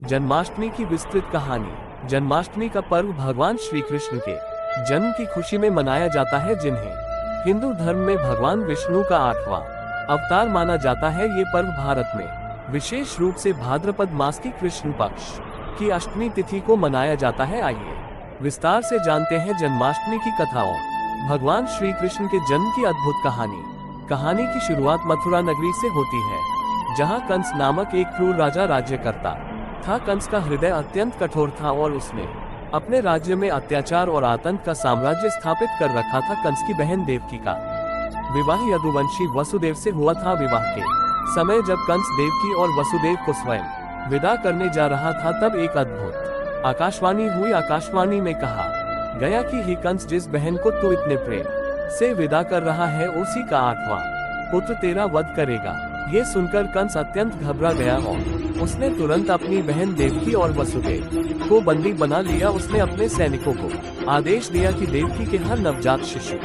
जन्माष्टमी की विस्तृत कहानी। जन्माष्टमी का पर्व भगवान श्री कृष्ण के जन्म की खुशी में मनाया जाता है, जिन्हें हिंदू धर्म में भगवान विष्णु का 8वां अवतार माना जाता है। ये पर्व भारत में विशेष रूप से भाद्रपद मास की कृष्ण पक्ष की अष्टमी तिथि को मनाया जाता है। आइए विस्तार से जानते हैं जन्माष्टमी की कथाओं। भगवान श्री कृष्ण के जन्म की अद्भुत कहानी की शुरुआत मथुरा नगरी से होती है, जहाँ कंस नामक एक क्रूर राजा राज्य करता था। कंस का हृदय अत्यंत कठोर था और उसने अपने राज्य में अत्याचार और आतंक का साम्राज्य स्थापित कर रखा था। कंस की बहन देवकी का विवाह यदुवंशी वसुदेव से हुआ था। विवाह के समय जब कंस देवकी और वसुदेव को स्वयं विदा करने जा रहा था, तब एक अद्भुत आकाशवाणी हुई। आकाशवाणी में कहा गया कि हे कंस, जिस बहन को तू इतने प्रेम से विदा कर रहा है, उसी का 8वां पुत्र तेरा वध करेगा। ये सुनकर कंस अत्यंत घबरा गया और उसने तुरंत अपनी बहन देवकी और वसुदेव को बंदी बना लिया। उसने अपने सैनिकों को आदेश दिया कि देवकी के हर नवजात शिशु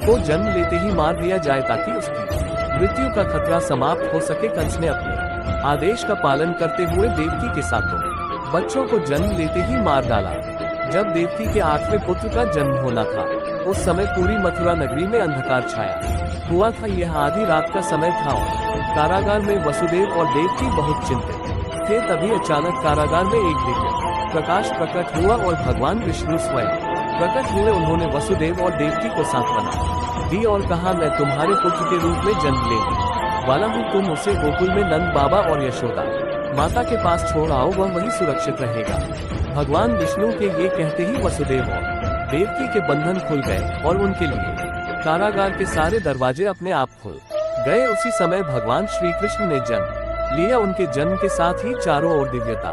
को जन्म लेते ही मार दिया जाए, ताकि उसकी मृत्यु का खतरा समाप्त हो सके। कंस ने अपने आदेश का पालन करते हुए देवकी के साथों बच्चों को जन्म लेते ही मार डाला। जब देवकी के 8वें पुत्र का जन्म होना था, उस समय पूरी मथुरा नगरी में अंधकार छाया हुआ था। यह आधी रात का समय था और कारागार में वसुदेव और देवकी बहुत चिंतित थे। तभी अचानक कारागार में एक दिव्य प्रकाश प्रकट हुआ और भगवान विष्णु स्वयं प्रकट हुए। उन्होंने वसुदेव और देवकी को सांत्वना दी और कहा, मैं तुम्हारे पुत्र के रूप में जन्म लेने वाला हूँ। तुम उसे गोकुल में नंद बाबा और यशोदा माता के पास छोड़ आओ, वह वही सुरक्षित रहेगा। भगवान विष्णु के ये कहते ही वसुदेव और देवकी के बंधन खुल गए और उनके लिए कारागार के सारे दरवाजे अपने आप खुल गए। उसी समय भगवान श्री कृष्ण ने जन्म लिया। उनके जन्म के साथ ही चारों ओर दिव्यता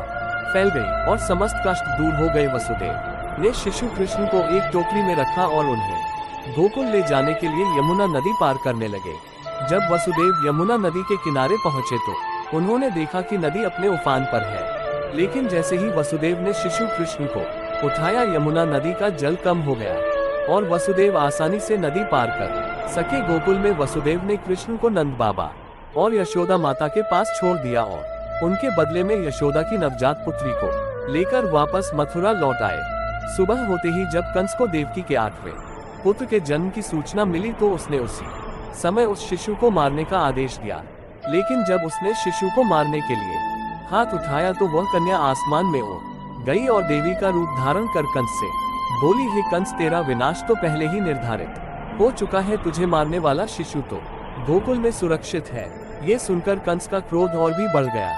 फैल गई और समस्त कष्ट दूर हो गए। वसुदेव ने शिशु कृष्ण को एक टोकरी में रखा और उन्हें गोकुल ले जाने के लिए यमुना नदी पार करने लगे। जब वसुदेव यमुना नदी के किनारे पहुंचे तो उन्होंने देखा कि नदी अपने उफान पर है, लेकिन जैसे ही वसुदेव ने शिशु कृष्ण को उठाया, यमुना नदी का जल कम हो गया और वसुदेव आसानी से नदी पार कर सके। गोकुल में वसुदेव ने कृष्ण को नंद बाबा और यशोदा माता के पास छोड़ दिया और उनके बदले में यशोदा की नवजात पुत्री को लेकर वापस मथुरा लौट आए। सुबह होते ही जब कंस को देवकी के 8वें पुत्र के जन्म की सूचना मिली, तो उसने उसी समय उस शिशु को मारने का आदेश दिया। लेकिन जब उसने शिशु को मारने के लिए हाथ उठाया, तो वह कन्या आसमान में उड़ गई और देवी का रूप धारण कर कंस से बोली, हे कंस, तेरा विनाश तो पहले ही निर्धारित हो चुका है। तुझे मारने वाला शिशु तो गोकुल में सुरक्षित है। ये सुनकर कंस का क्रोध और भी बढ़ गया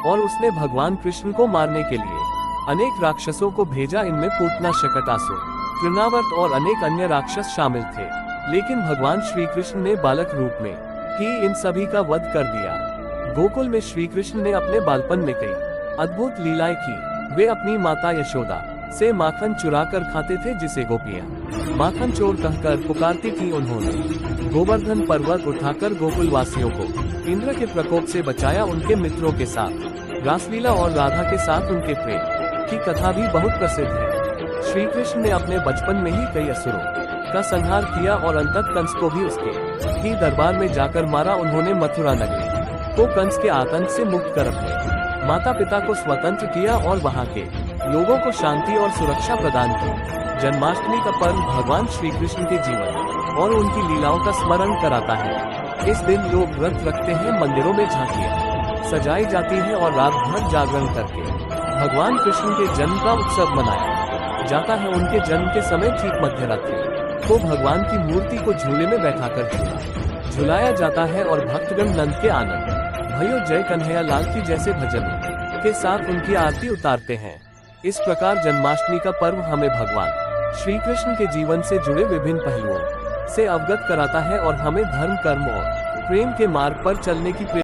और उसने भगवान कृष्ण को मारने के लिए अनेक राक्षसों को भेजा। इनमें पूतना, शकटासुर, तृणावर्त और अनेक अन्य राक्षस शामिल थे। लेकिन भगवान श्री कृष्ण ने बालक रूप में ही इन सभी का वध कर दिया। गोकुल में श्री कृष्ण ने अपने बालपन में कई अद्भुत लीलाएं की। वे अपनी माता यशोदा से माखन चुरा कर खाते थे, जिसे गोपियां माखन चोर कहकर पुकारती थी। उन्होंने गोवर्धन पर्वत उठाकर गोकुल वासियों को इंद्र के प्रकोप से बचाया। उनके मित्रों के साथ रासलीला और राधा के साथ उनके प्रेम की कथा भी बहुत प्रसिद्ध है। श्री कृष्ण ने अपने बचपन में ही कई असुरों का संहार किया और अंततः कंस को भी उसके ही दरबार में जाकर मारा। उन्होंने मथुरा नगरी को कंस के आतंक से मुक्त कर अपने माता पिता को स्वतंत्र किया और वहां के लोगों को शांति और सुरक्षा प्रदान की। जन्माष्टमी का पर्व भगवान श्री कृष्ण के जीवन और उनकी लीलाओं का स्मरण कराता है। इस दिन लोग व्रत रखते हैं, मंदिरों में झांकियां सजाई जाती हैं और रात भर जागरण करके भगवान कृष्ण के जन्म का उत्सव मनाया जाता है। उनके जन्म के समय ठीक मध्यरात्रि को भगवान की मूर्ति को झूले में बैठाकर झुलाया जाता है और भक्तगण नंद के आनंद भयो जय कन्हैया लाल की जैसे भजनों के साथ उनकी आरती उतारते हैं। इस प्रकार जन्माष्टमी का पर्व हमें भगवान श्री कृष्ण के जीवन से जुड़े विभिन्न पहलुओं से अवगत कराता है और हमें धर्म, कर्म और प्रेम के मार्ग पर चलने की